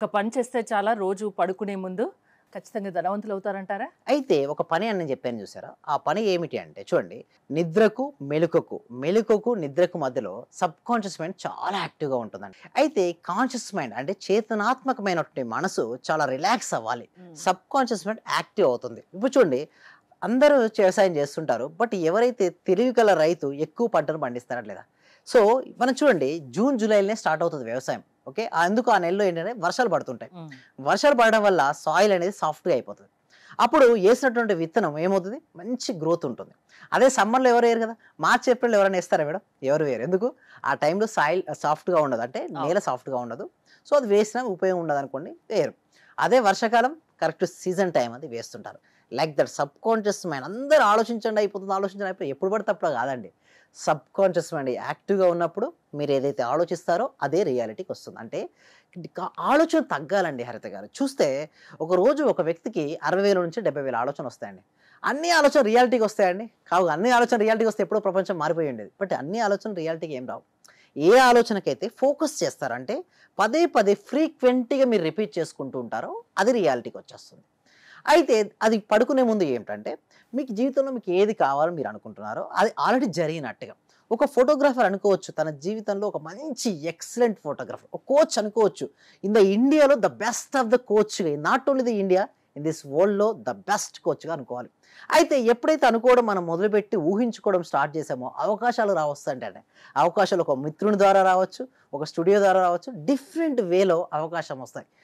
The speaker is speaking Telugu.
ఒక పని చేస్తే చాలా రోజు పడుకునే ముందు ఖచ్చితంగా ధనవంతులవుతారంటారా? అయితే ఒక పని అని నేను చెప్పాను చూసారా? ఆ పని ఏమిటి అంటే చూడండి, నిద్రకు, మెలుకకు, మెలుకకు, నిద్రకు మధ్యలో సబ్‌కాన్షియస్ మైండ్ చాలా యాక్టివ్‌గా ఉంటుందండి. అయితే కాన్షియస్ మైండ్ అంటే చేతనాత్మకమైనటువంటి మనసు చాలా రిలాక్స్ అవ్వాలి. హ్మ్. సబ్‌కాన్షియస్ మైండ్ యాక్టివ్ అవుతుంది. ఇప్పుడు చూడండి, అందరూ వ్యవసాయం చేస్తుంటారు. బట్ ఎవరైతే తెలివి గల రైతు ఎక్కువ పంటను పండిస్తారా లేదా? సో, మనం చూడండి, జూన్, జూలైలోనే స్టార్ట్ అవుతది వ్యవసాయం. ఓకే. అందుకు ఆ నెలలో ఏంటంటే వర్షాలు పడుతుంటాయి. హ్మ్. వర్షాలు పడడం వల్ల సాయిల్ అనేది సాఫ్ట్‌గా అయిపోతది. అప్పుడు ఏసినటువంటి విత్తనం ఏమవుతది? మంచి గ్రోత్ ఉంటుంది. అదే సమ్మర్‌లో ఎవరు ఎయరు కదా! మార్చ్, ఏప్రిల్‌లో ఎవరైనా ఏస్తారా మేడం? ఎవరు వేయరు. ఎందుకు? ఆ టైంలో సాయిల్ సాఫ్ట్‌గా ఉండదు. అంటే నేల అవును. సాఫ్ట్‌గా ఉండదు. సో, అది వేసినా ఉపయోగం ఉండదనుకోండి, వేయరు. అదే వర్షాకాలం కరెక్ట్ సీజన్ టైమ్ అది వేస్తుంటారు. లైక్ దట్ సబ్‌కాన్షియస్ మైండ్ అందరూ ఆలోచించండి అయిపోతుంది, ఆలోచించండి అయిపోతుంది. ఎప్పుడు పడితే అప్పుడు కాదండి. సబ్‌కాన్షియస్ మైండ్ యాక్టివ్‌గా ఉన్నప్పుడు మీరు ఏదైతే ఆలోచిస్తారో అదే రియాలిటీకొస్తుంది. అంటే ఆలోచన తగ్గాలండి హరిత గారు. చూస్తే ఒక రోజు ఒక వ్యక్తికి 60,000-70,000 ఆలోచనలొస్తాయండి. అన్ని ఆలోచనలు రియాలిటీకొస్తాయండి? కావు. అన్ని ఆలోచనలు రియాలిటీకొస్తే ఎప్పుడో ప్రపంచం మారిపోయి ఉండేది. బట్ అన్ని ఆలోచనలు రియాలిటీకి ఏం రావు. ఏ ఆలోచనకైతే ఫోకస్ చేస్తారంటే పదే పదే ఫ్రీక్వెంట్‌గా మీరు రిపీట్ చేసుకుంటూ ఉంటారో అది రియాలిటీకొచ్చేస్తుంది. అయితే అది పడుకునే ముందు ఏంటంటే, మీకు జీవితంలో మీకు ఏది కావాలో మీరు అనుకుంటున్నారో అది ఆల్రెడీ జరిగినట్టుగా. ఒక ఫోటోగ్రాఫర్ అనుకోవచ్చు తన జీవితంలో ఒక మంచి ఎక్సలెంట్ ఫోటోగ్రాఫర్. ఒక కోచ్ అనుకోవచ్చు. ఇన్ ద ఇండియాలో ద బెస్ట్ ఆఫ్ ద కోచ్‌గా, not only the India, in this వరల్డ్‌లో ద బెస్ట్ కోచ్‌గా అనుకోవాలి. అయితే ఎప్పుడైతే అనుకోవడం మనం మొదలుపెట్టి ఊహించుకోవడం స్టార్ట్ చేసామో అవకాశాలు రావొస్తాయంటండి. అవకాశాలు ఒక మిత్రుని ద్వారా రావచ్చు, ఒక స్టూడియో ద్వారా రావచ్చు. డిఫరెంట్ వేలో అవకాశం వస్తాయి.